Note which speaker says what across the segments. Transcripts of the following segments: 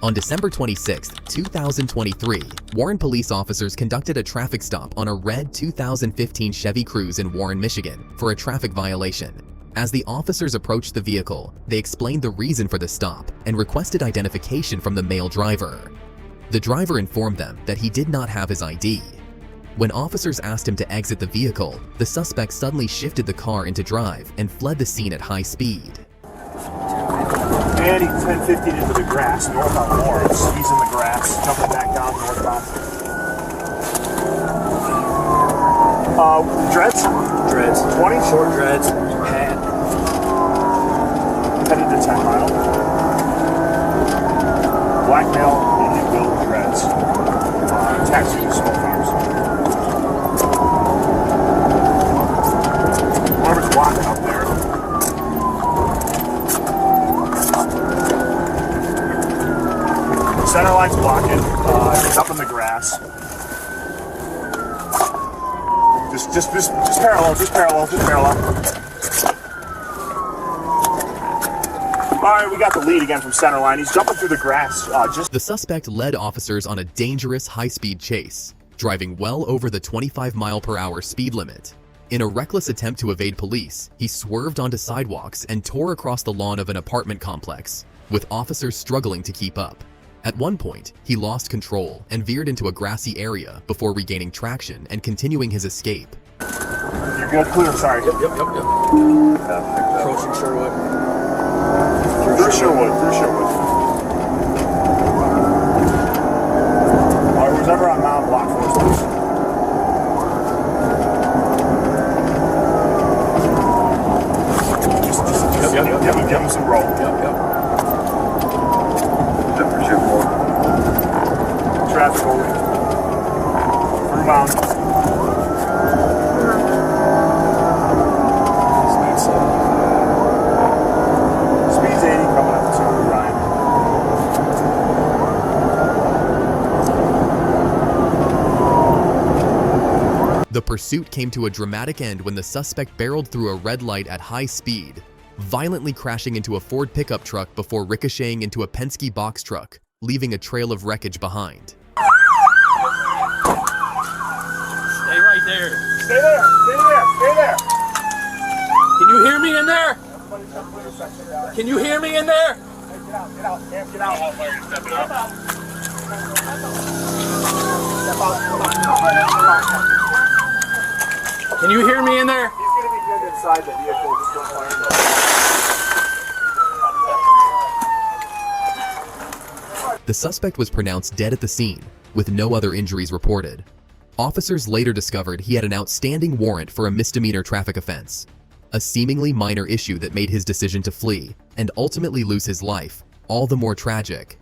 Speaker 1: On December 26, 2023, Warren police officers conducted a traffic stop on a red 2015 Chevy Cruze in Warren, Michigan for a traffic violation. As the officers approached the vehicle, they explained the reason for the stop and requested identification from the male driver. The driver informed them that he did not have his ID. When officers asked him to exit the vehicle, the suspect suddenly shifted the car into drive and fled the scene at high speed.
Speaker 2: And he 10-50 into the grass, north on Lawrence. He's in the grass, jumping back down northbound. Dreads?
Speaker 3: Dreads.
Speaker 2: 20?
Speaker 3: Short dreads. Hat.
Speaker 2: Headed to 10 Mile. Black male, Indian Bill, dreads. Taxi to Smoke Farms. Whoever's walking up there. Center line's blocking. It's up in the grass. Just parallel. All right, we got the lead again from center line. He's jumping through the grass.
Speaker 1: The suspect led officers on a dangerous high-speed chase, driving well over the 25-mile-per-hour speed limit. In a reckless attempt to evade police, he swerved onto sidewalks and tore across the lawn of an apartment complex, with officers struggling to keep up. At one point, he lost control and veered into a grassy area before regaining traction and continuing his escape.
Speaker 2: You're good, clear, sorry.
Speaker 3: Yep. Approaching Sherwood.
Speaker 2: Through Sherwood. All right, who's ever on Mount Block for us, please. Just give him some roll.
Speaker 3: Yep.
Speaker 2: Traffic holding. Throughbound. Speed's 80, coming up to Ryan.
Speaker 1: The pursuit came to a dramatic end when the suspect barreled through a red light at high speed, violently crashing into a Ford pickup truck before ricocheting into a Penske box truck, leaving a trail of wreckage behind.
Speaker 3: Stay right there.
Speaker 2: Stay there.
Speaker 3: Can you hear me in there? Can you hear me in there?
Speaker 2: Get out. Step out.
Speaker 3: Can you hear me in there?
Speaker 2: He's going to be good inside the vehicle. Just don't fire him.
Speaker 1: The suspect was pronounced dead at the scene, with no other injuries reported. Officers later discovered he had an outstanding warrant for a misdemeanor traffic offense, a seemingly minor issue that made his decision to flee and ultimately lose his life all the more tragic.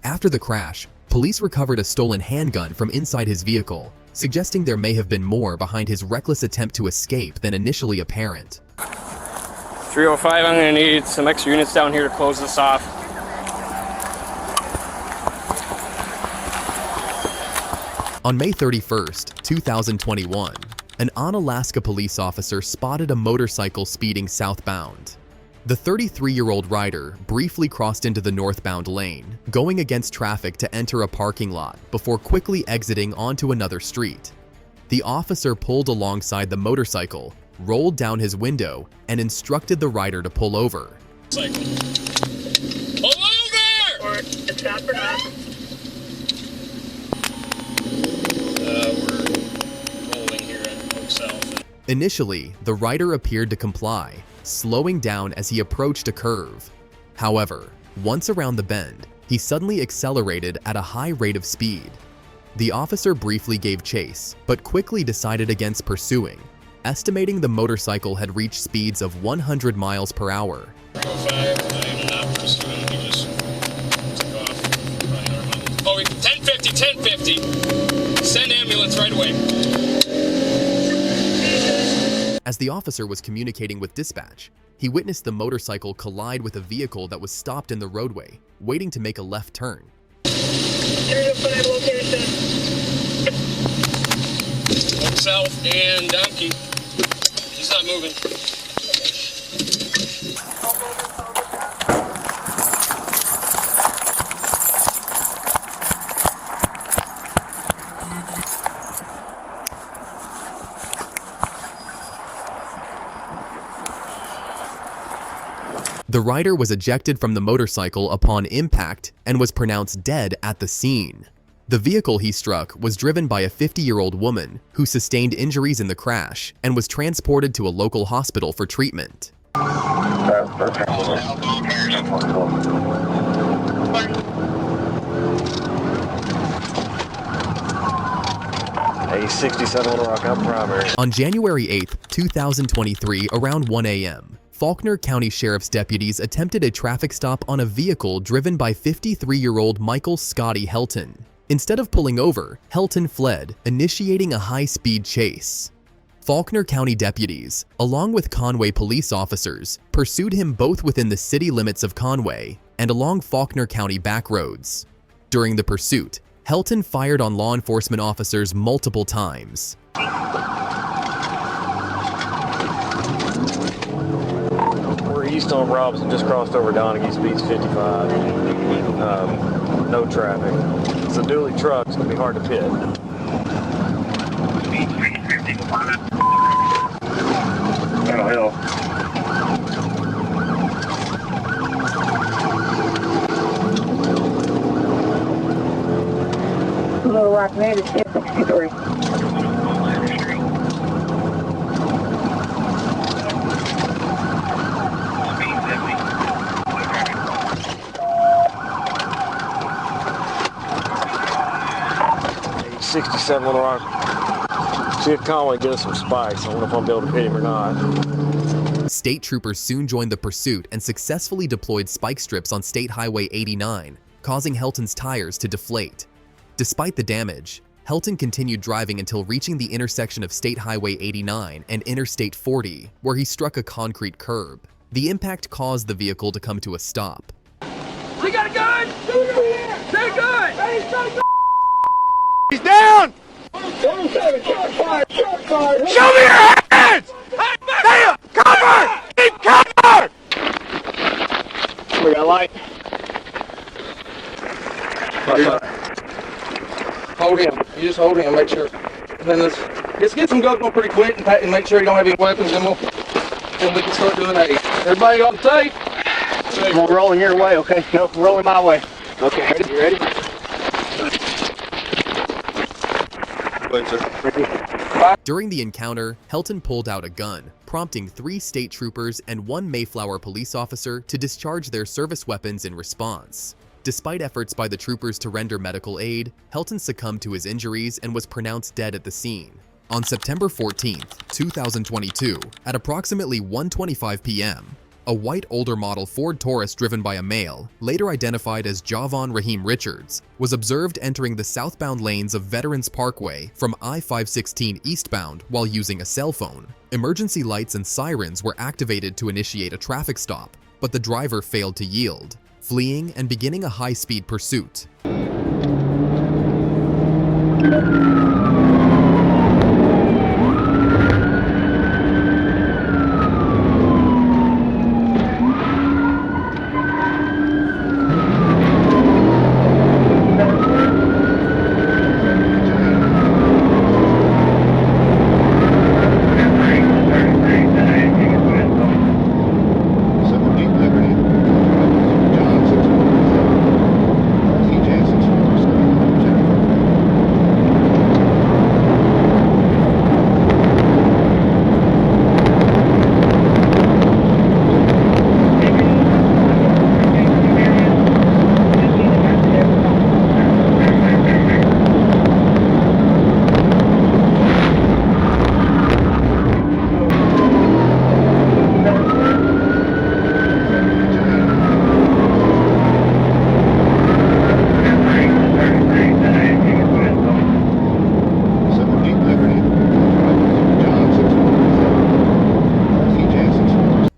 Speaker 1: After the crash, police recovered a stolen handgun from inside his vehicle, suggesting there may have been more behind his reckless attempt to escape than initially apparent.
Speaker 4: 305, I'm going to need some extra units down here to close this off.
Speaker 1: On May 31st, 2021, an Onalaska police officer spotted a motorcycle speeding southbound. The 33-year-old rider briefly crossed into the northbound lane, going against traffic to enter a parking lot before quickly exiting onto another street. The officer pulled alongside the motorcycle, rolled down his window, and instructed the rider to pull over.
Speaker 4: Pull over!
Speaker 5: Or it's not for not.
Speaker 4: We're rolling here at Oak South.
Speaker 1: Initially, the rider appeared to comply, slowing down as he approached a curve. However, once around the bend, he suddenly accelerated at a high rate of speed. The officer briefly gave chase, but quickly decided against pursuing, estimating the motorcycle had reached speeds of 100 miles per hour.
Speaker 4: 305, I am not pursuing. He just took off. Oh, 1050. Send ambulance right away.
Speaker 1: As the officer was communicating with dispatch, he witnessed the motorcycle collide with a vehicle that was stopped in the roadway, waiting to make a left turn.
Speaker 5: 305 location.
Speaker 4: Oak South and Donkey. He's not moving.
Speaker 1: The rider was ejected from the motorcycle upon impact and was pronounced dead at the scene. The vehicle he struck was driven by a 50-year-old woman who sustained injuries in the crash and was transported to a local hospital for treatment.
Speaker 6: 67 Little Rock, I'm primary.
Speaker 1: On January 8, 2023, around 1 a.m., Faulkner County Sheriff's deputies attempted a traffic stop on a vehicle driven by 53-year-old Michael Scotty Helton. Instead of pulling over, Helton fled, initiating a high-speed chase. Faulkner County deputies, along with Conway police officers, pursued him both within the city limits of Conway and along Faulkner County back roads. During the pursuit, Helton fired on law enforcement officers multiple times.
Speaker 6: We're east on Robinson, just crossed over Donaghy, speeds 55. No traffic. It's a dually truck, it's going to be hard to pit.
Speaker 2: Hill.
Speaker 5: Little Rock Med is 63.
Speaker 6: .67 Little Rock. See if Conway gives us some spikes. I don't know if I'll be able to hit him or not.
Speaker 1: State troopers soon joined the pursuit and successfully deployed spike strips on State Highway 89, causing Helton's tires to deflate. Despite the damage, Helton continued driving until reaching the intersection of State Highway 89 and Interstate 40, where he struck a concrete curb. The impact caused the vehicle to come to a stop.
Speaker 3: You got a gun? Shoot him here! Say good!
Speaker 2: He's down! Show me your hands! Damn! Cover! Keep cover!
Speaker 6: We got light.
Speaker 3: Hold him. You just hold him. Make sure. And then let's get some guns going pretty quick and make sure you don't have any weapons, and we can start doing that. Everybody on the tape?
Speaker 6: We're rolling your way, okay? No, we're rolling my way. Okay, ready? You ready?
Speaker 1: During the encounter, Helton pulled out a gun, prompting 3 state troopers and 1 Mayflower police officer to discharge their service weapons in response. Despite efforts by the troopers to render medical aid, Helton succumbed to his injuries and was pronounced dead at the scene. On September 14, 2022, at approximately 1:25 p.m., a white older model Ford Taurus driven by a male, later identified as Javon Raheem Richards, was observed entering the southbound lanes of Veterans Parkway from I-516 eastbound while using a cell phone. Emergency lights and sirens were activated to initiate a traffic stop, but the driver failed to yield, fleeing and beginning a high-speed pursuit.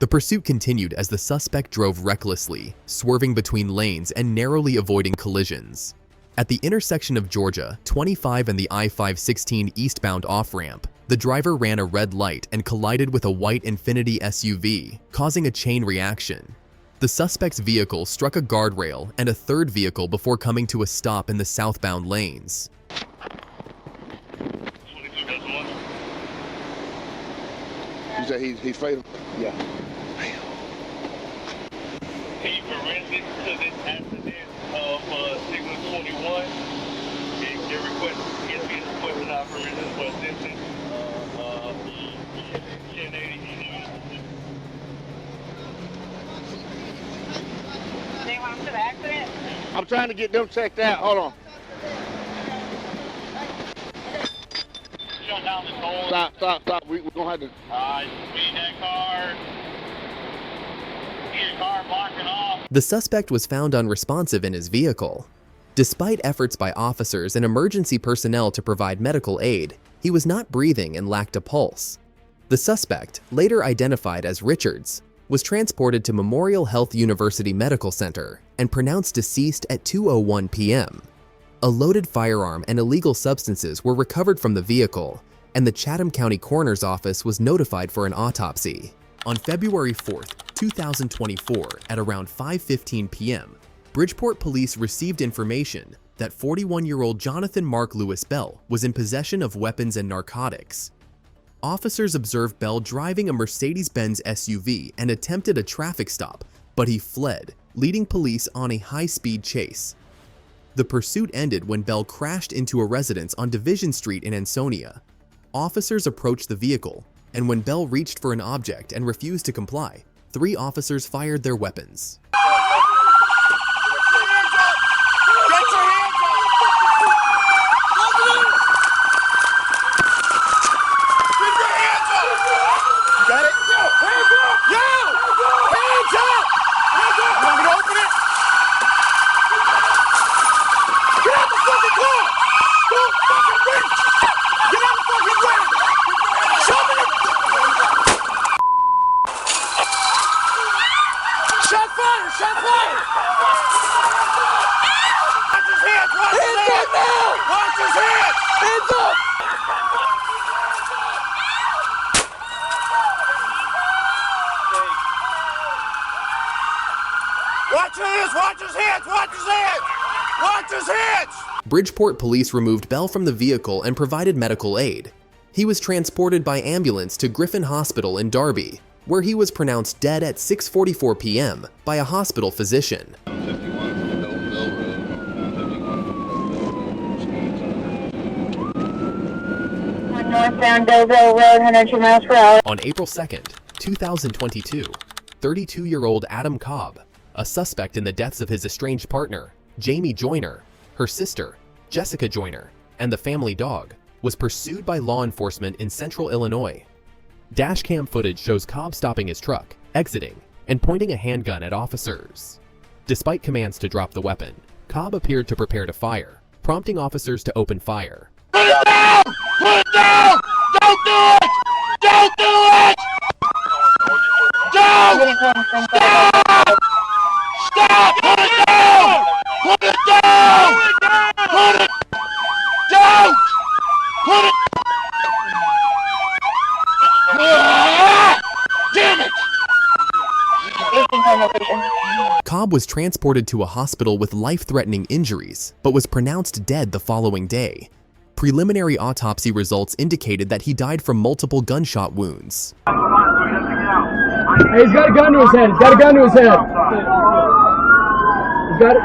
Speaker 1: The pursuit continued as the suspect drove recklessly, swerving between lanes and narrowly avoiding collisions. At the intersection of Georgia 25 and the I-516 eastbound off-ramp, the driver ran a red light and collided with a white Infiniti SUV, causing a chain reaction. The suspect's vehicle struck a guardrail and a third vehicle before coming to a stop in the southbound lanes.
Speaker 7: You say he's fatal? Yeah.
Speaker 4: This is an accident of signal 21. They're requesting, yes, being requesting operators for assistance. 1080.
Speaker 5: They went to the accident?
Speaker 7: I'm trying to get them checked out. Hold on.
Speaker 4: Shut down the toll.
Speaker 7: Stop. We're going to have to...
Speaker 4: Speed that car. Get a car blocking off.
Speaker 1: The suspect was found unresponsive in his vehicle. Despite efforts by officers and emergency personnel to provide medical aid, he was not breathing and lacked a pulse. The suspect, later identified as Richards, was transported to Memorial Health University Medical Center and pronounced deceased at 2:01 p.m. A loaded firearm and illegal substances were recovered from the vehicle, and the Chatham County Coroner's Office was notified for an autopsy. On February 4, 2024, at around 5:15 p.m., Bridgeport police received information that 41-year-old Jonathan Mark Lewis Bell was in possession of weapons and narcotics. Officers observed Bell driving a Mercedes-Benz SUV and attempted a traffic stop, but he fled, leading police on a high-speed chase. The pursuit ended when Bell crashed into a residence on Division Street in Ansonia. Officers approached the vehicle, and when Bell reached for an object and refused to comply, 3 officers fired their weapons.
Speaker 7: Watch his hands!
Speaker 1: Bridgeport police removed Bell from the vehicle and provided medical aid. He was transported by ambulance to Griffin Hospital in Darby, where he was pronounced dead at 6:44 p.m. by a hospital physician.
Speaker 5: Northbound Belleville Road, 102 miles per hour.
Speaker 1: On April 2nd, 2022, 32-year-old Adam Cobb, a suspect in the deaths of his estranged partner, Jamie Joyner, her sister, Jessica Joyner, and the family dog, was pursued by law enforcement in central Illinois. Dashcam footage shows Cobb stopping his truck, exiting, and pointing a handgun at officers. Despite commands to drop the weapon, Cobb appeared to prepare to fire, prompting officers to open fire.
Speaker 7: Put it down! Put it down! Don't do it! Don't do it! Don't! Stop! Stop! Put it down! Put it down! Put it down! Put it... Ah! Damn it!
Speaker 1: Cobb was transported to a hospital with life-threatening injuries, but was pronounced dead the following day. Preliminary autopsy results indicated that he died from multiple gunshot wounds.
Speaker 8: Hey, he's got a gun to his head. He's got a gun to his head. He's got it.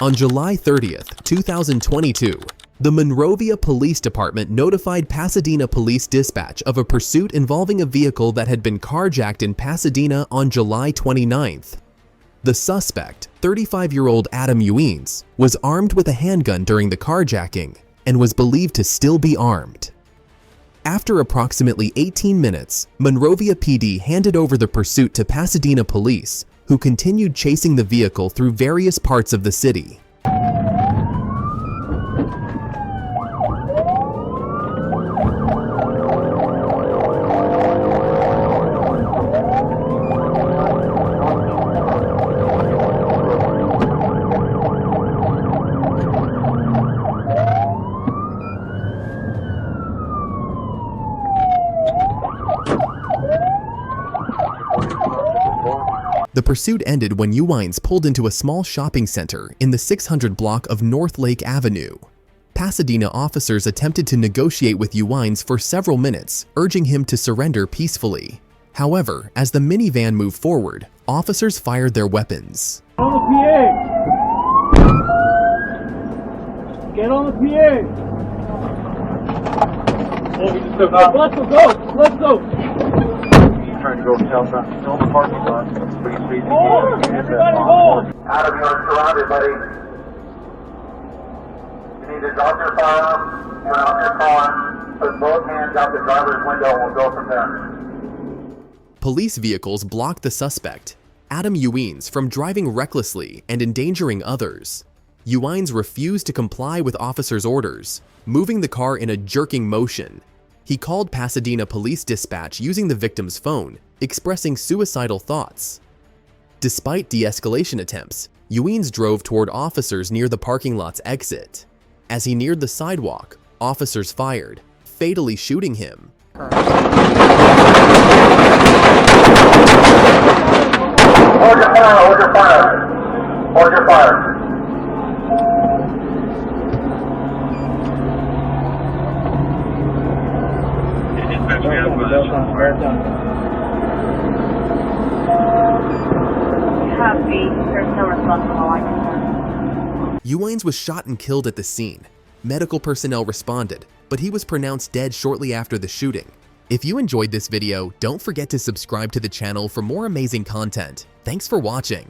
Speaker 1: On July 30th, 2022, the Monrovia Police Department notified Pasadena Police Dispatch of a pursuit involving a vehicle that had been carjacked in Pasadena on July 29th. The suspect, 35-year-old Adam Ewings, was armed with a handgun during the carjacking and was believed to still be armed. After approximately 18 minutes, Monrovia PD handed over the pursuit to Pasadena police, who continued chasing the vehicle through various parts of the city. The pursuit ended when Ewings pulled into a small shopping center in the 600 block of North Lake Avenue. Pasadena officers attempted to negotiate with Ewings for several minutes, urging him to surrender peacefully. However, as the minivan moved forward, officers fired their weapons.
Speaker 8: On the PA! Get on the PA! Let's go! Let's go!
Speaker 2: Trying to go southbound, still in the parking lot. Please,
Speaker 8: Hold! Everybody hold!
Speaker 9: Adam, you're surrounded, buddy. You need to drop your firearm, turn off your car, put both hands out the driver's window, and we'll go from there.
Speaker 1: Police vehicles blocked the suspect, Adam Ewings, from driving recklessly and endangering others. Ewings refused to comply with officers' orders, moving the car in a jerking motion. He called Pasadena police dispatch using the victim's phone, expressing suicidal thoughts. Despite de-escalation attempts, Ewings drove toward officers near the parking lot's exit. As he neared the sidewalk, officers fired, fatally shooting him.
Speaker 9: Hold your fire, hold your fire. Hold your fire.
Speaker 5: Copy. There's no response on the line.
Speaker 1: Ewings was shot and killed at the scene. Medical personnel responded, but he was pronounced dead shortly after the shooting. If you enjoyed this video, don't forget to subscribe to the channel for more amazing content. Thanks for watching.